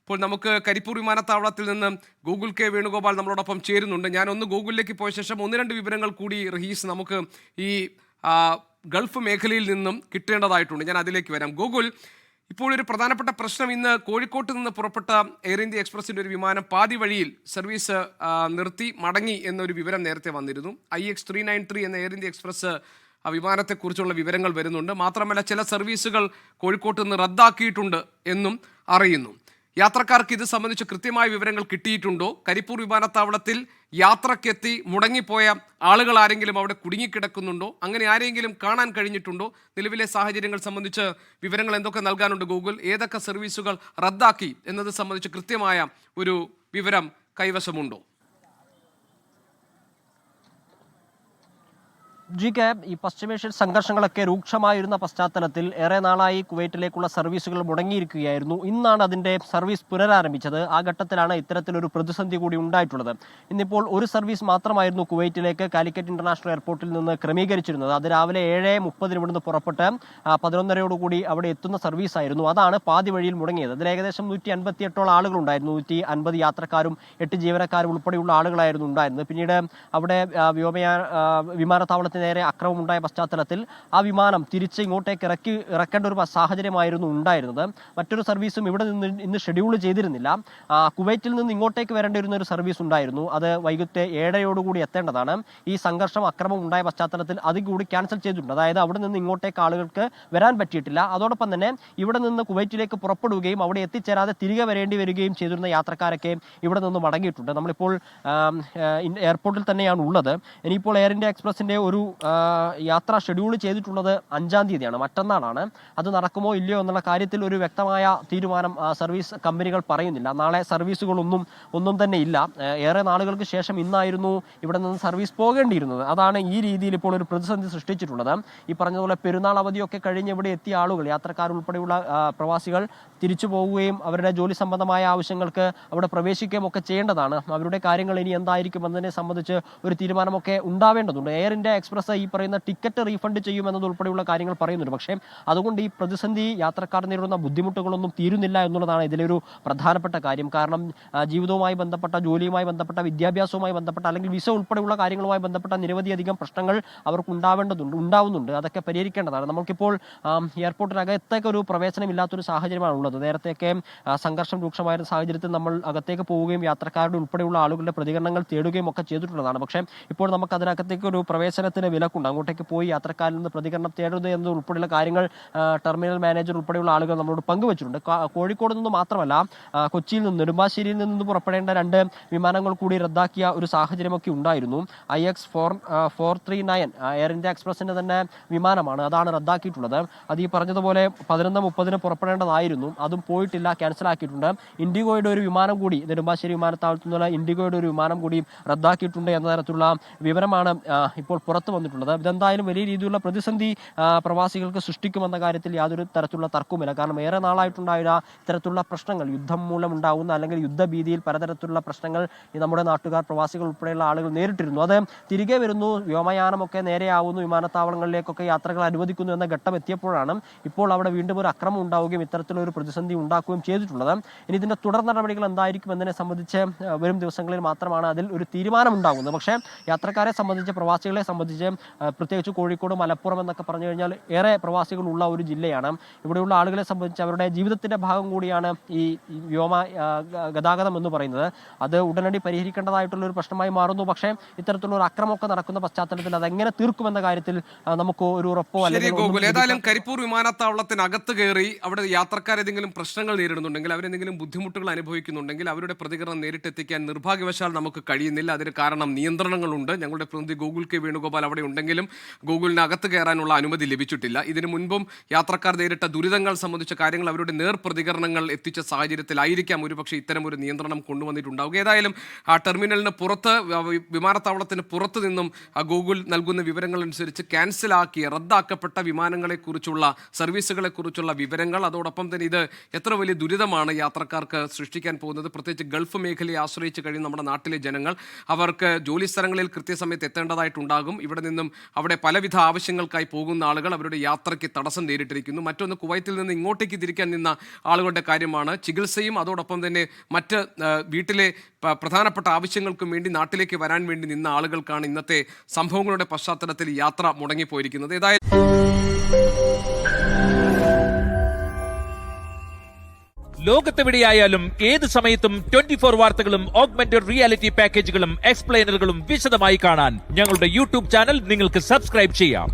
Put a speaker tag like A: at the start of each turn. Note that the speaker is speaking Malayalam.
A: ഇപ്പോൾ നമുക്ക് കരിപ്പൂർ വിമാനത്താവളത്തിൽ നിന്ന് ഗൂഗിൾ കെ വേണുഗോപാൽ നമ്മളോടൊപ്പം ചേരുന്നുണ്ട്. ഞാൻ ഒന്ന് ഗൂഗിളിലേക്ക് പോയ ശേഷം ഒന്ന് രണ്ട് വിവരങ്ങൾ കൂടി റഹീസ് നമുക്ക് ഈ ആ, ഗൾഫ് മേഖലയിൽ നിന്നും കിട്ടേണ്ടതായിട്ടുണ്ട്. ഞാൻ അതിലേക്ക് വരാം. ഗൂഗിൾ, ഇപ്പോൾ ഒരു പ്രധാനപ്പെട്ട പ്രശ്നം, ഇന്ന് കോഴിക്കോട്ട് നിന്ന് പുറപ്പെട്ട എയർ ഇന്ത്യ എക്സ്പ്രസിൻ്റെ ഒരു വിമാനം പാതി വഴിയിൽ സർവീസ് നിർത്തി മടങ്ങി എന്നൊരു വിവരം നേരത്തെ വന്നിരുന്നു. IX393 എന്ന എയർ ഇന്ത്യ എക്സ്പ്രസ് വിമാനത്തെക്കുറിച്ചുള്ള വിവരങ്ങൾ വരുന്നുണ്ട്. മാത്രമല്ല ചില സർവീസുകൾ കോഴിക്കോട്ട് നിന്ന് റദ്ദാക്കിയിട്ടുണ്ട് എന്നും അറിയുന്നു. യാത്രക്കാർക്ക് ഇത് സംബന്ധിച്ച് കൃത്യമായ വിവരങ്ങൾ കിട്ടിയിട്ടുണ്ടോ? കരിപ്പൂർ വിമാനത്താവളത്തിൽ യാത്രക്കെത്തി മുടങ്ങിപ്പോയ ആളുകൾ ആരെങ്കിലും അവിടെ കുടുങ്ങിക്കിടക്കുന്നുണ്ടോ? അങ്ങനെ ആരെങ്കിലും കാണാൻ കഴിഞ്ഞിട്ടുണ്ടോ? നിലവിലെ സാഹചര്യങ്ങൾ സംബന്ധിച്ച് വിവരങ്ങൾ എന്തൊക്കെ നൽകാനുണ്ട് ഗൂഗിൾ? ഏതൊക്കെ സർവീസുകൾ റദ്ദാക്കി എന്നത് സംബന്ധിച്ച് കൃത്യമായ ഒരു വിവരം കൈവശമുണ്ടോ?
B: ഈ പശ്ചിമേഷ്യൻ സംഘർഷങ്ങളൊക്കെ രൂക്ഷമായിരുന്ന പശ്ചാത്തലത്തിൽ ഏറെ നാളായി കുവൈറ്റിലേക്കുള്ള സർവീസുകൾ മുടങ്ങിയിരിക്കുകയായിരുന്നു. ഇന്നാണ് അതിന്റെ സർവീസ് പുനരാരംഭിച്ചത്. ആ ഘട്ടത്തിലാണ് ഇത്തരത്തിലൊരു പ്രതിസന്ധി കൂടി ഉണ്ടായിട്ടുള്ളത്. ഇന്നിപ്പോൾ ഒരു സർവീസ് മാത്രമായിരുന്നു കുവൈറ്റിലേക്ക് കാലിക്കറ്റ് ഇന്റർനാഷണൽ എയർപോർട്ടിൽ നിന്ന് ക്രമീകരിച്ചിരുന്നത്. അത് രാവിലെ 7:30 ഇവിടുന്ന് പുറപ്പെട്ട് 11:30 അവിടെ എത്തുന്ന സർവീസായിരുന്നു. അതാണ് പാതി വഴിയിൽ മുടങ്ങിയത്. അതിൽ ഏകദേശം 158 ആളുകളുണ്ടായിരുന്നു. 150 യാത്രക്കാരും 8 ജീവനക്കാരും ഉൾപ്പെടെയുള്ള ആളുകളായിരുന്നു ഉണ്ടായിരുന്നത്. പിന്നീട് അവിടെ വിമാനത്താവളത്തിൽ നേരെ അക്രമം ഉണ്ടായ പശ്ചാത്തലത്തിൽ ആ വിമാനം തിരിച്ച് ഇങ്ങോട്ടേക്ക് ഇറക്കേണ്ട ഒരു സാഹചര്യമായിരുന്നു ഉണ്ടായിരുന്നത്. മറ്റൊരു സർവീസും ഇവിടെ നിന്ന് ഇന്ന് ഷെഡ്യൂൾ ചെയ്തിരുന്നില്ല. കുവൈറ്റിൽ നിന്ന് ഇങ്ങോട്ടേക്ക് വരേണ്ടിയിരുന്ന ഒരു സർവീസ് ഉണ്ടായിരുന്നു. അത് വൈകിട്ട് 7:00 എത്തേണ്ടതാണ്. ഈ അക്രമം ഉണ്ടായ പശ്ചാത്തലത്തിൽ അത് കൂടി ക്യാൻസൽ ചെയ്തിട്ടുണ്ട്. അതായത് അവിടെ നിന്ന് ഇങ്ങോട്ടേക്ക് ആളുകൾക്ക് വരാൻ പറ്റിയിട്ടില്ല. അതോടൊപ്പം തന്നെ ഇവിടെ നിന്ന് കുവൈറ്റിലേക്ക് പുറപ്പെടുകയും അവിടെ എത്തിച്ചേരാതെ തിരികെ വരേണ്ടി വരികയും ചെയ്തിരുന്ന യാത്രക്കാരൊക്കെ ഇവിടെ നിന്ന് മടങ്ങിയിട്ടുണ്ട്. നമ്മളിപ്പോൾ എയർപോർട്ടിൽ തന്നെയാണ് ഉള്ളത്. ഇനിയിപ്പോൾ എയർ ഇന്ത്യ എക്സ്പ്രസിന്റെ ഒരു യാത്ര ഷെഡ്യൂൾ ചെയ്തിട്ടുള്ളത് 5-ാം തീയതിയാണ്, മറ്റന്നാളാണ്. അത് നടക്കുമോ ഇല്ലയോ എന്നുള്ള കാര്യത്തിൽ ഒരു വ്യക്തമായ തീരുമാനം സർവീസ് കമ്പനികൾ പറയുന്നില്ല. നാളെ ഒന്നും തന്നെ ഇല്ല. ഏറെ നാളുകൾക്ക് ശേഷം ഇന്നായിരുന്നു ഇവിടെ നിന്ന് സർവീസ് പോകേണ്ടിയിരുന്നത്. അതാണ് ഈ രീതിയിൽ ഇപ്പോൾ ഒരു പ്രതിസന്ധി സൃഷ്ടിച്ചിട്ടുള്ളത്. ഈ പറഞ്ഞതുപോലെ പെരുന്നാൾ അവധിയൊക്കെ കഴിഞ്ഞ് ഇവിടെ എത്തിയ ആളുകൾ, യാത്രക്കാരുൾപ്പെടെയുള്ള പ്രവാസികൾ തിരിച്ചു പോവുകയും അവരുടെ ജോലി സംബന്ധമായ ആവശ്യങ്ങൾക്ക് അവിടെ പ്രവേശിക്കുകയും ഒക്കെ ചെയ്യേണ്ടതാണ്. അവരുടെ കാര്യങ്ങൾ ഇനി എന്തായിരിക്കും എന്നതിനെ സംബന്ധിച്ച് ഒരു തീരുമാനമൊക്കെ ഉണ്ടാവേണ്ടതുണ്ട്. എയർ ഇന്ത്യ എക്സ്പ്രസ് ഈ പറയുന്ന ടിക്കറ്റ് റീഫണ്ട് ചെയ്യുമെന്നതുൾപ്പെടെയുള്ള കാര്യങ്ങൾ പറയുന്നുണ്ട്. പക്ഷേ അതുകൊണ്ട് ഈ പ്രതിസന്ധി, യാത്രക്കാർ നേരിടുന്ന ബുദ്ധിമുട്ടുകളൊന്നും തീരുന്നില്ല എന്നുള്ളതാണ് ഇതിലൊരു പ്രധാനപ്പെട്ട കാര്യം. കാരണം ജീവിതവുമായി ബന്ധപ്പെട്ട, ജോലിയുമായി ബന്ധപ്പെട്ട, വിദ്യാഭ്യാസവുമായി ബന്ധപ്പെട്ട, അല്ലെങ്കിൽ വിസ ഉൾപ്പെടെയുള്ള കാര്യങ്ങളുമായി ബന്ധപ്പെട്ട നിരവധിയധികം പ്രശ്നങ്ങൾ അവർക്ക് ഉണ്ടാവുന്നുണ്ട്. അതൊക്കെ പരിഹരിക്കേണ്ടതാണ്. നമുക്കിപ്പോൾ എയർപോർട്ടിനകത്തേക്ക് ഒരു പ്രവേശനമില്ലാത്തൊരു സാഹചര്യമാണ് ഉള്ളത്. നേരത്തെയൊക്കെ സംഘർഷം രൂക്ഷമായിരുന്ന സാഹചര്യത്തിൽ നമ്മൾ അകത്തേക്ക് പോവുകയും യാത്രക്കാരുടെ ഉൾപ്പെടെയുള്ള ആളുകളുടെ പ്രതികരണങ്ങൾ തേടുകയും ഒക്കെ ചെയ്തിട്ടുള്ളതാണ്. പക്ഷേ ഇപ്പോൾ നമുക്ക് അതിനകത്തേക്ക് ഒരു പ്രവേശനത്തിന് വിലക്കുണ്ട്. അങ്ങോട്ടേക്ക് പോയി യാത്രക്കാരിൽ നിന്ന് പ്രതികരണം തേടുന്നത് എന്നത് ഉൾപ്പെടെയുള്ള കാര്യങ്ങൾ ടെർമിനൽ മാനേജർ ഉൾപ്പെടെയുള്ള ആളുകൾ നമ്മളോട് പങ്കുവച്ചിട്ടുണ്ട്. കോഴിക്കോട് നിന്ന് മാത്രമല്ല, കൊച്ചിയിൽ നിന്ന്, നെടുമ്പാശ്ശേരിയിൽ നിന്ന് പുറപ്പെടേണ്ട 2 വിമാനങ്ങൾ കൂടി റദ്ദാക്കിയ ഒരു സാഹചര്യമൊക്കെ ഉണ്ടായിരുന്നു. IX439 എയർ ഇന്ത്യ എക്സ്പ്രസിന്റെ തന്നെ വിമാനമാണ്. അതാണ് റദ്ദാക്കിയിട്ടുള്ളത്. അത് ഈ പറഞ്ഞതുപോലെ 11:30 പുറപ്പെടേണ്ടതായിരുന്നു. അതും പോയിട്ടില്ല, ക്യാൻസലാക്കിയിട്ടുണ്ട്. ഇൻഡിഗോയുടെ ഒരു വിമാനം കൂടി, നെടുമ്പാശ്ശേരി വിമാനത്താവളത്തിൽ നിന്നുള്ള ഇൻഡിഗോയുടെ ഒരു വിമാനം കൂടി റദ്ദാക്കിയിട്ടുണ്ട് എന്ന തരത്തിലുള്ള വിവരമാണ് ഇപ്പോൾ പുറത്തു വന്നിട്ടുള്ളത്. ഇതെന്തായാലും വലിയ രീതിയിലുള്ള പ്രതിസന്ധി പ്രവാസികൾക്ക് സൃഷ്ടിക്കുമെന്ന കാര്യത്തിൽ യാതൊരു തരത്തിലുള്ള തർക്കവുമില്ല. കാരണം ഏറെ നാളായിട്ടുണ്ടായ ഇത്തരത്തിലുള്ള പ്രശ്നങ്ങൾ, യുദ്ധം മൂലം ഉണ്ടാകുന്ന അല്ലെങ്കിൽ യുദ്ധഭീതിയിൽ പലതരത്തിലുള്ള പ്രശ്നങ്ങൾ നമ്മുടെ നാട്ടുകാർ, പ്രവാസികൾ ഉൾപ്പെടെയുള്ള ആളുകൾ നേരിട്ടിരുന്നു. അത് തിരികെ വരുന്നു, വ്യോമയാനമൊക്കെ നേരെയാവുന്നു, വിമാനത്താവളങ്ങളിലേക്കൊക്കെ യാത്രകൾ അനുവദിക്കുന്നു എന്ന ഘട്ടം എത്തിയപ്പോഴാണ് ഇപ്പോൾ അവിടെ വീണ്ടും ഒരു അക്രമം ഉണ്ടാവുകയും ഇത്തരത്തിലൊരു പ്രതിസന്ധി ഉണ്ടാക്കുകയും ചെയ്തിട്ടുള്ളത്. ഇനി ഇതിന്റെ തുടർ നടപടികൾ എന്തായിരിക്കും എന്നതിനെ സംബന്ധിച്ച് വരും ദിവസങ്ങളിൽ മാത്രമാണ് അതിൽ ഒരു തീരുമാനം ഉണ്ടാകുന്നത്. പക്ഷേ യാത്രക്കാരെ സംബന്ധിച്ച്, പ്രവാസികളെ സംബന്ധിച്ച്, പ്രത്യേകിച്ച് കോഴിക്കോട്, മലപ്പുറം എന്നൊക്കെ പറഞ്ഞു കഴിഞ്ഞാൽ ഏറെ പ്രവാസികളുള്ള ഒരു ജില്ലയാണ്. ഇവിടെയുള്ള ആളുകളെ സംബന്ധിച്ച് അവരുടെ ജീവിതത്തിന്റെ ഭാഗം കൂടിയാണ് ഈ വ്യോമ ഗതാഗതം എന്ന് പറയുന്നത്. അത് ഉടനടി പരിഹരിക്കേണ്ടതായിട്ടുള്ള ഒരു പ്രശ്നമായി മാറുന്നു. പക്ഷേ ഇത്തരത്തിലുള്ള ഒരു അക്രമമൊക്കെ നടക്കുന്ന പശ്ചാത്തലത്തിൽ അതെങ്ങനെ തീർക്കുമെന്ന കാര്യത്തിൽ നമുക്ക് ഒരു ഉറപ്പോ അല്ലെങ്കിൽ
A: ഏതായാലും കരിപ്പൂർ വിമാനത്താവളത്തിനകത്ത് കയറി അവിടെ യാത്രക്കാർ ഏതെങ്കിലും പ്രശ്നങ്ങൾ നേരിടുന്നുണ്ടെങ്കിൽ, അവരെന്തെങ്കിലും ബുദ്ധിമുട്ടുകൾ അനുഭവിക്കുന്നുണ്ടെങ്കിൽ അവരുടെ പ്രതികരണം നേരിട്ടെത്തിക്കാൻ നിർഭാഗ്യവശാൽ നമുക്ക് കഴിയുന്നില്ല. അതിന് കാരണം നിയന്ത്രണങ്ങളുണ്ട്. ഞങ്ങളുടെ പ്രതിനിധി ഗൂഗിൾ കെ വേണുഗോപാൽ അവിടെ ഉണ്ടെങ്കിലും ഗൂഗിളിനകത്ത് കയറാനുള്ള അനുമതി ലഭിച്ചിട്ടില്ല. ഇതിനു മുൻപും യാത്രക്കാർ നേരിട്ട ദുരിതങ്ങൾ സംബന്ധിച്ച കാര്യങ്ങൾ അവരുടെ പ്രതികരണങ്ങൾ എത്തിച്ച സാഹചര്യത്തിലായിരിക്കാം ഒരുപക്ഷെ ഇത്തരം ഒരു നിയന്ത്രണം കൊണ്ടുവന്നിട്ടുണ്ടാവുക. ഏതായാലും ആ ടെർമിനലിന് പുറത്ത്, വിമാനത്താവളത്തിന് പുറത്തു നിന്നും ഗൂഗിൾ നൽകുന്ന വിവരങ്ങൾ അനുസരിച്ച് ക്യാൻസലാക്കിയ, റദ്ദാക്കപ്പെട്ട വിമാനങ്ങളെക്കുറിച്ചുള്ള, സർവീസുകളെക്കുറിച്ചുള്ള വിവരങ്ങൾ, അതോടൊപ്പം തന്നെ ഇത് എത്ര വലിയ ദുരിതമാണ് യാത്രക്കാർക്ക് സൃഷ്ടിക്കാൻ പോകുന്നത്. പ്രത്യേകിച്ച് ഗൾഫ് മേഖലയെ ആശ്രയിച്ച് കഴിയുന്ന നമ്മുടെ നാട്ടിലെ ജനങ്ങൾ, അവർക്ക് ജോലി സ്ഥലങ്ങളിൽ കൃത്യസമയത്ത് എത്തേണ്ടതായിട്ടുണ്ടാകും. ഇവിടെ നിന്നും അവിടെ പലവിധ ആവശ്യങ്ങൾക്കായി പോകുന്ന ആളുകൾ അവരുടെ യാത്രയ്ക്ക് തടസ്സം നേരിട്ടിരിക്കുന്നു. മറ്റൊന്ന്, കുവൈത്തിൽ നിന്ന് ഇങ്ങോട്ടേക്ക് തിരിക്കാൻ നിന്ന ആളുകളുടെ കാര്യമാണ്. ചികിത്സയും അതോടൊപ്പം തന്നെ മറ്റ് വീട്ടിലെ പ്രധാനപ്പെട്ട ആവശ്യങ്ങൾക്കും വേണ്ടി നാട്ടിലേക്ക് വരാൻ വേണ്ടി നിന്ന ആളുകൾക്കാണ് ഇന്നത്തെ സംഭവങ്ങളുടെ പശ്ചാത്തലത്തിൽ യാത്ര മുടങ്ങിപ്പോയിരിക്കുന്നത്. ഏതായാലും
C: ലോകത്തെവിടെയായാലും ഏത് സമയത്തും 24 വാർത്തകളും ഓഗ്മെന്റഡ് റിയാലിറ്റി പാക്കേജുകളും എക്സ്പ്ലെയിനറുകളും വിശദമായി കാണാൻ ഞങ്ങളുടെ യൂട്യൂബ് ചാനൽ നിങ്ങൾക്ക് സബ്സ്ക്രൈബ് ചെയ്യാം.